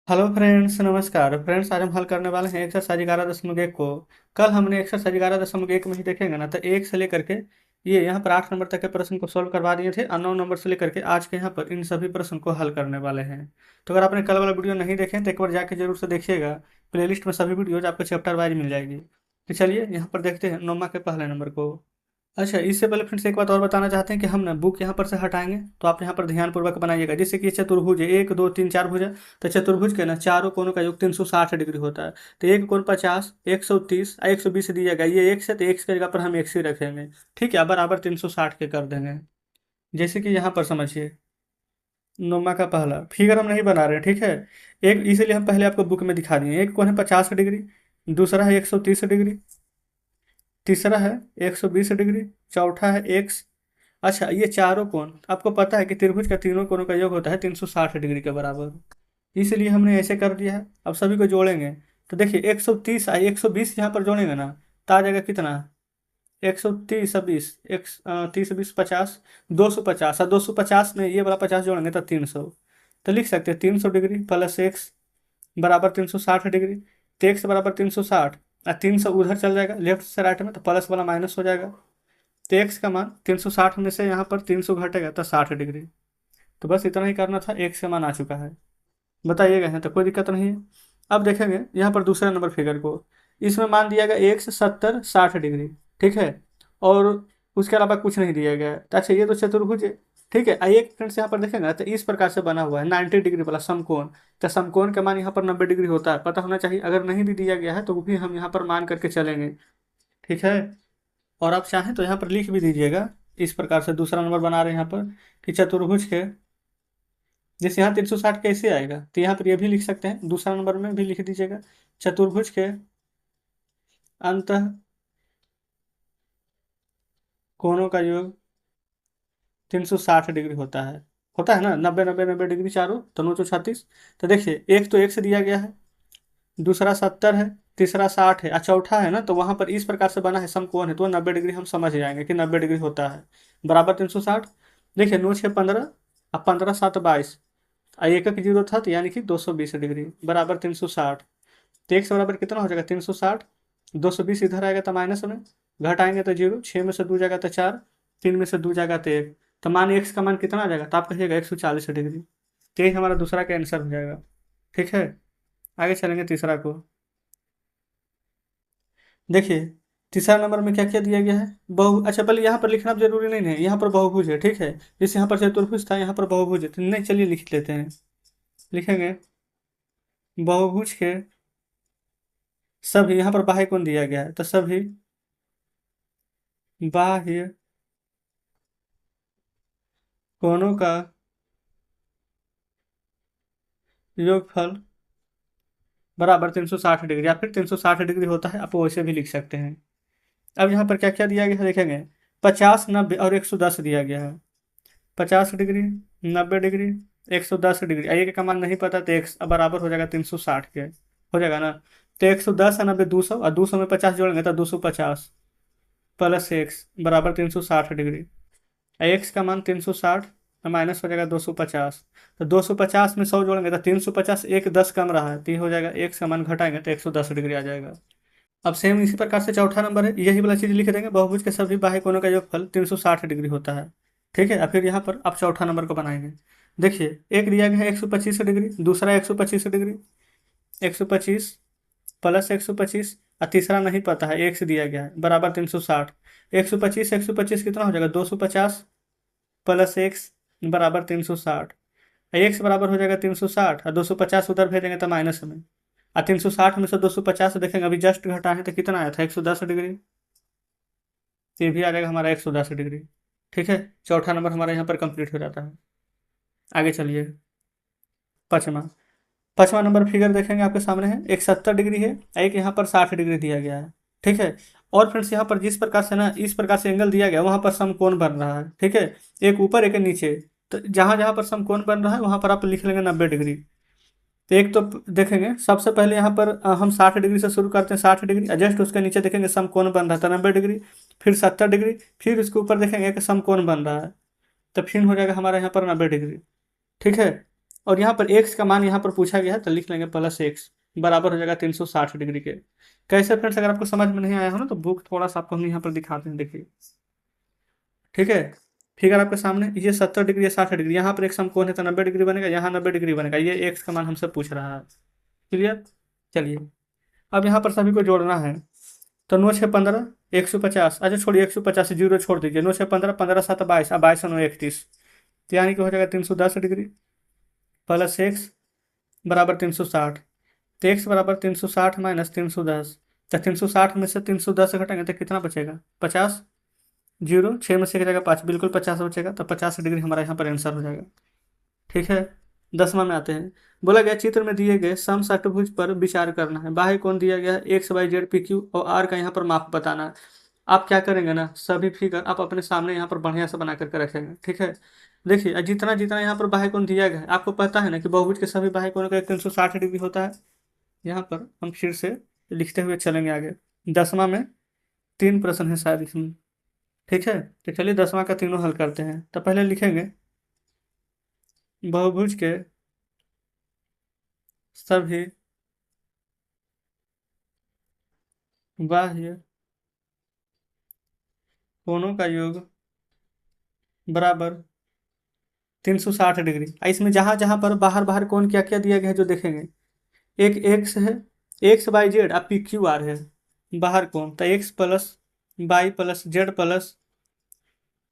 Hello friends, नमस्कार friends. आज हम हल करने वाले हैं एक्सरसाइज 11.1 को। कल हमने एक्सरसाइज 11.1 में ही देखेंगे ना, तो एक से लेकर के ये यहाँ पर 8 नंबर तक के प्रश्न को सॉल्व करवा दिए थे और 9 नंबर से लेकर के आज के यहाँ पर इन सभी प्रश्न को हल करने वाले हैं। तो अगर आपने कल वाला वीडियो नहीं देखे तो एक बार जाके जरूर से देखिएगा। प्लेलिस्ट में सभी वीडियोज आपको चैप्टर वाइज मिल जाएगी। तो चलिए यहाँ पर देखते हैं 9 के पहले नंबर को। अच्छा, इससे पहले फ्रेंड्स एक बात और बताना चाहते हैं कि हम ना बुक यहाँ पर से हटाएंगे, तो आप यहाँ पर ध्यानपूर्वक बनाइएगा। जैसे कि चतुर्भुज है, 1 2 3 4 भुज है। तो चतुर्भुज के ना चारों कोनों का योग 360 डिग्री होता है। तो एक कोण 50, 130 और 120 दिया गया। ये एक्स है तो एक्स की जगह पर हम एक्स ही रखेंगे। ठीक है, बराबर 360 के कर देंगे। जैसे कि यहाँ पर समझिए, नोमा का पहला फिगर हम नहीं बना रहे हैं, ठीक है। एक इसीलिए हम पहले आपको बुक में दिखा दिए। एक कोण है 50 डिग्री, दूसरा है 130 डिग्री, तीसरा है 120 डिग्री, चौथा है एक्स। अच्छा, ये चारों कोण आपको पता है कि त्रिभुज का तीनों कोणों का योग होता है 360 डिग्री के बराबर। इसलिए हमने ऐसे कर दिया है। अब सभी को जोड़ेंगे तो देखिए 130 और 120 यहाँ पर जोड़ेंगे ना, तो आ जाएगा कितना? 130 एक 30 20 50, 250। और 250 में ये वाला 50 जोड़ेंगे तो 300। तो लिख सकते हैं 300 डिग्री प्लस एक्स बराबर 360 डिग्री। तो एक्स बराबर 360 और 300 उधर चल जाएगा लेफ्ट से राइट में, तो प्लस वाला माइनस हो जाएगा। तो एक्स का मान 360 में से यहाँ पर 300 घटेगा तो 60 डिग्री। तो बस इतना ही करना था, एक्स का मान आ चुका है। बताइएगा, है तो कोई दिक्कत नहीं है। अब देखेंगे यहाँ पर दूसरे नंबर फिगर को। इसमें मान दिया गया एक्स 70 60 डिग्री, ठीक है। और उसके अलावा कुछ नहीं दिया गया है। तो अच्छा, ये तो चतुर्भुज है, ठीक है। एक फ्रेंड्स यहाँ पर देखेंगे तो इस प्रकार से बना हुआ है 90 डिग्री वाला समकोण। तो समकोण का मान यहाँ पर 90 डिग्री होता है, पता होना चाहिए। अगर नहीं भी दिया गया है तो वो भी हम यहाँ पर मान करके चलेंगे, ठीक है। और आप चाहें तो यहाँ पर लिख भी दीजिएगा। इस प्रकार से दूसरा नंबर बना रहे हैं यहाँ पर कि चतुर्भुज के, जैसे यहाँ 360 कैसे आएगा, तो यहाँ पर ये भी लिख सकते हैं। दूसरा नंबर में भी लिख दीजिएगा, चतुर्भुज के अंत कोणों का योग 360 डिग्री होता है ना। 90 90 90 डिग्री चारों, तो 9 4 36। तो देखिए एक तो एक से दिया गया है, दूसरा 70 है, तीसरा 60 है और चौथा है ना। तो वहां पर इस प्रकार से बना है समकोण है, तो 90 डिग्री हम समझ जाएंगे कि 90 डिग्री होता है बराबर 360। देखिए 9 6 15 और 15 7 22 और एक जीरो था, तो यानी कि 220 डिग्री बराबर 360। तो एक से बराबर कितना हो जाएगा? 360। 220 इधर आएगा तो माइनस में, घटाएंगे तो जीरो, 6 में से 2 जाएगा तो 4, 3 में से 2 जाएगा तो 1। तो मान एक्स का मान कितना आ जाएगा? तो आप कहिएगा 140 डिग्री। तो यही हमारा दूसरा का आंसर हो जाएगा, ठीक है। आगे चलेंगे तीसरा को। देखिए तीसरा नंबर में क्या क्या दिया गया है? बहु अच्छा, पहले यहाँ पर लिखना जरूरी नहीं है, यहाँ पर बहुभुज है, ठीक है। जैसे यहाँ पर चतुर्भुज था, यहाँ पर बहुभुज है, तो नहीं, चलिए लिख लेते हैं। लिखेंगे बहुभुज के सभी, यहाँ पर बाह्य कोण दिया गया है, तो सभी बाह्य कोणों का योगफल बराबर 360 डिग्री, या फिर 360 डिग्री होता है, आप वैसे भी लिख सकते हैं। अब यहाँ पर क्या क्या दिया गया है देखेंगे। 50 90 और 110 दिया गया है। 50 डिग्री, 90 डिग्री, 110 डिग्री। एक का मान नहीं पता तो एक्स बराबर हो जाएगा 360 के, हो जाएगा ना। तो 110 और 90 200, और 200 में 50 जोड़ेंगे तो 250 प्लस एक्स बराबर 360 डिग्री। एक्स का मान 360 माइनस हो जाएगा 250। तो 250 में 100 जोड़ेंगे तो 350, एक 10 कम रहा है, तो ये हो जाएगा एक्स का मान घटाएंगे तो 110 डिग्री आ जाएगा। अब सेम इसी प्रकार से चौथा नंबर है, यही वाला चीज लिख देंगे। बहुभुज के सभी बाह्य कोणों का योगफल 360 डिग्री होता है, ठीक है। और फिर यहाँ पर आप चौथा नंबर को बनाएंगे। देखिए एक दिया गया है 125 डिग्री, दूसरा 125 डिग्री, 125 प्लस 125 और तीसरा नहीं पता है, एक्स दिया गया है बराबर 360। 125 कितना हो जाएगा? 250 प्लस एक्स बराबर 360। एक्स बराबर हो जाएगा 360 और 250 उधर भेजेंगे तो माइनस में। और 360 में से 250 देखेंगे अभी जस्ट घटा है, तो कितना आया था? 110 डिग्री। तो ये भी आ जाएगा हमारा 110 डिग्री, ठीक है। चौथा नंबर हमारा यहाँ पर कंप्लीट हो जाता है। आगे चलिए पाँचवा। पाँचवा नंबर फिगर देखेंगे, आपके सामने है। एक 70 डिग्री है, एक यहाँ पर 60 डिग्री दिया गया है, ठीक है। और फ्रेंड्स यहाँ पर जिस प्रकार से ना, इस प्रकार से एंगल दिया गया वहाँ पर समकोण बन रहा है, ठीक है। एक ऊपर एक नीचे। तो जहाँ जहाँ पर समकोण बन रहा है वहाँ पर आप लिख लेंगे 90 डिग्री। तो एक तो देखेंगे सबसे पहले यहाँ पर हम 60 डिग्री से शुरू करते हैं। 60 डिग्री जस्ट उसके नीचे देखेंगे समकोण बन रहा था 90 डिग्री। फिर 70 डिग्री, फिर उसके ऊपर देखेंगे कि समकोण बन रहा है, तो फिर हो जाएगा हमारा यहाँ पर 90 डिग्री, ठीक है। और यहाँ पर एक्स का मान यहाँ पर पूछा गया है तो लिख लेंगे प्लस एक्स बराबर हो जाएगा 360 डिग्री के। कैसे फ्रेंड्स, अगर आपको समझ में नहीं आया हो ना तो बुक थोड़ा सा आपको हम यहाँ पर दिखाते हैं, देखिए। ठीक है, फिगर आपके सामने, ये 70 डिग्री, ये 60 डिग्री, यहाँ पर एक समकोण है तो 90 डिग्री बनेगा, यहाँ 90 डिग्री बनेगा। ये एक्स का मान हमसे पूछ रहा है। क्लियर। चलिए, अब यहाँ पर सभी को जोड़ना है। तो 9 6 15 150, अच्छा छोड़िए 150 जीरो छोड़ दीजिए। 9 6 15, 15 7 22, अब 22 9 31, तो यानी कि हो जाएगा 310 डिग्री प्लस एक्स बराबर 360। तो एक्स बराबर 360 माइनस 310, तो 360 में से 310 घटाएंगे तो कितना बचेगा? 50। जीरो 6 में से एक जगह 5, बिल्कुल 50 बचेगा, तो 50 डिग्री हमारा यहाँ पर आंसर हो जाएगा। ठीक है, 10वां में आते हैं। बोला गया चित्र में दिए गए समषट्भुज पर विचार करना है। बाह्य कोण दिया गया है X Y Z P Q और आर का यहाँ पर माप बताना है। आप क्या करेंगे ना, सभी फिगर आप अपने सामने यहाँ पर बढ़िया से बना करके रखेंगे। ठीक है, देखिए जितना जितना यहाँ पर बाह्य कोण दिया गया है, आपको पता है ना कि बहुभुज के सभी बाह्य कोणों का 360 डिग्री होता है। यहाँ पर हम फिर से लिखते हुए चलेंगे आगे। 10वां में 3 प्रश्न है शायद इसमें। ठीक है, तो चलिए 10वां का तीनों हल करते हैं। तो पहले लिखेंगे बहुभुज के सभी बाह्य कोणों का योग बराबर 360 डिग्री। इसमें जहां जहां पर बाहर बाहर कोण क्या क्या दिया गया है जो देखेंगे, एक एक्स है, एक्स वाई जेड, अब पी क्यू आर है बाहर कोण, तो X plus Y plus Z plus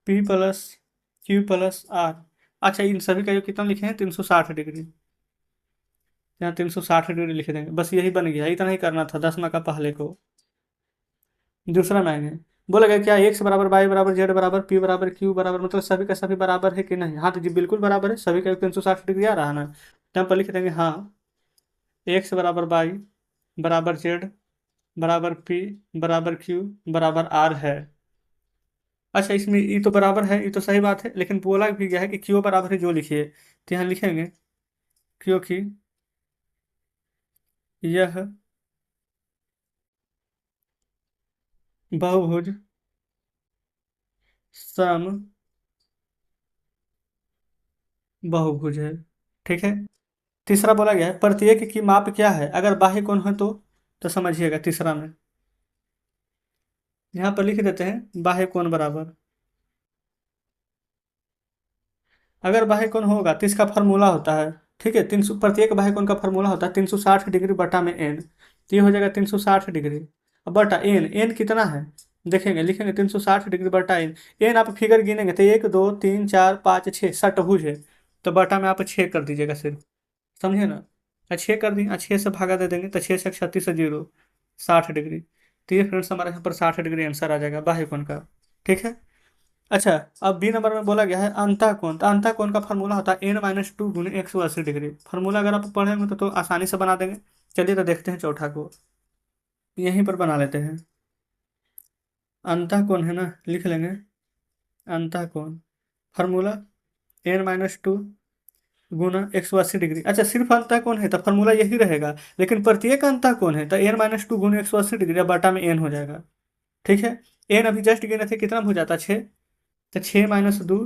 P plus Q plus R. अच्छा, इन सभी का योग कितना लिखे हैं? 360 डिग्री। यहाँ 360 डिग्री लिख देंगे, बस यही बन गया। इतना ही करना था 10वां का पहले को। दूसरा में आएंगे, बोला गया क्या एक्स बराबर वाई बराबर जेड बराबर पी बराबर क्यू बराबर, मतलब सभी का सभी बराबर है कि नहीं? हाँ तो जी बिल्कुल बराबर है, सभी का 360 डिग्री आ रहा है ना। तो यहाँ पर लिख देंगे हाँ, एक्स बराबर वाई बराबर जेड बराबर पी बराबर क्यू बराबर आर है। अच्छा, इसमें ये तो बराबर है, ये तो सही बात है, लेकिन बोला भी गया है कि क्यों बराबर है जो लिखिए। तो यहाँ लिखेंगे क्योंकि यह बहुभुज सम बहुभुज है। ठीक है, तीसरा बोला गया है प्रत्येक की माप क्या है अगर बाह्य कोण है तो समझिएगा तीसरा में यहाँ पर लिख देते हैं बाह्य कोण बराबर, अगर बाह्य कोण होगा तो इसका फार्मूला होता है। ठीक है, 300, प्रत्येक बाह्य कोण का फार्मूला होता है 360 डिग्री बटा में एन। तो ये हो जाएगा 360 डिग्री अब बटा एन। एन कितना है देखेंगे, लिखेंगे 360 डिग्री बटा एन। एन आप फिगर गिनेंगे तो 1 2 3 4 5 6 षटभुज है, तो बटा में आप 6 कर दीजिएगा सिर्फ। समझे ना, 6 कर दी, 6 से भागा दे देंगे तो 6 6 36 जीरो 60 डिग्री। तो ये फ्रेंड्स हमारे यहाँ पर 60 डिग्री आंसर आ जाएगा बाह्य कोण का। ठीक है, अच्छा, अब बी नंबर में बोला गया है अंतः कोण। तो अंतः कोण का फार्मूला होता है n-2 गुने 180 डिग्री। फार्मूला अगर आप पढ़ेंगे तो आसानी से बना देंगे। चलिए तो देखते हैं चौथा को, यहीं पर बना लेते हैं। अंतः कोण है ना, लिख लेंगे अंतः कोण, फार्मूला n-2 गुना 180 डिग्री। अच्छा, सिर्फ अंतः कोण है तो फार्मूला यही रहेगा, लेकिन प्रत्येक अंतः कोण है तो n-2 गुने 180 डिग्री बटा में n हो जाएगा। ठीक है, n अभी जस्ट गिने थे, कितना हो जाता 6, तो 6 - 2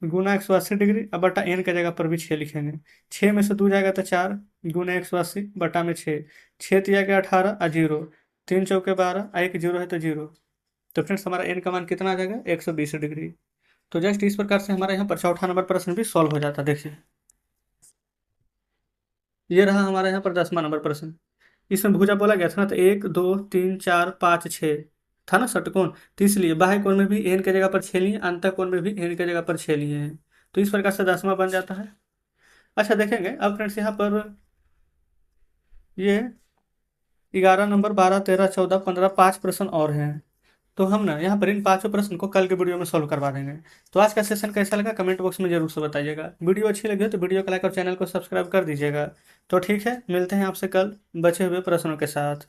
गुना 180 डिग्री, अब बटा एन का जगह पर भी 6 लिखेंगे। 6 में से 2 जाएगा तो 4 गुना 180 बटा में 6, 6 दिया गया 18 और जीरो, 3 चौके 12 एक जीरो है तो जीरो। तो फ्रेंड्स हमारा एन का मान कितना आ जाएगा? 120 डिग्री। तो जस्ट इस प्रकार से हमारे यहाँ पर चौथा नंबर प्रश्न भी सॉल्व हो जाता। देखिए, ये रहा हमारे यहाँ पर 10वां नंबर प्रश्न। इसमें भुजा बोला गया था ना, तो 1 2 3 4 5 6 था ना षटकोण, तो इसलिए बाह्य कोण में भी एन के जगह पर 6 लिए, अंतः कोण में भी एन के जगह पर 6 लिए हैं। तो इस प्रकार से 10वां बन जाता है। अच्छा देखेंगे अब फ्रेंड्स यहाँ पर ये 11 नंबर 12 13 14 15 5 प्रश्न और हैं। तो हम ना यहाँ पर इन पांचों प्रश्न को कल के वीडियो में सॉल्व करवा देंगे। तो आज का सेशन कैसा लगा कमेंट बॉक्स में जरूर से बताइएगा। वीडियो अच्छी लगी हो तो वीडियो को लाइक और चैनल को सब्सक्राइब कर दीजिएगा। तो ठीक है, मिलते हैं आपसे कल बचे हुए प्रश्नों के साथ।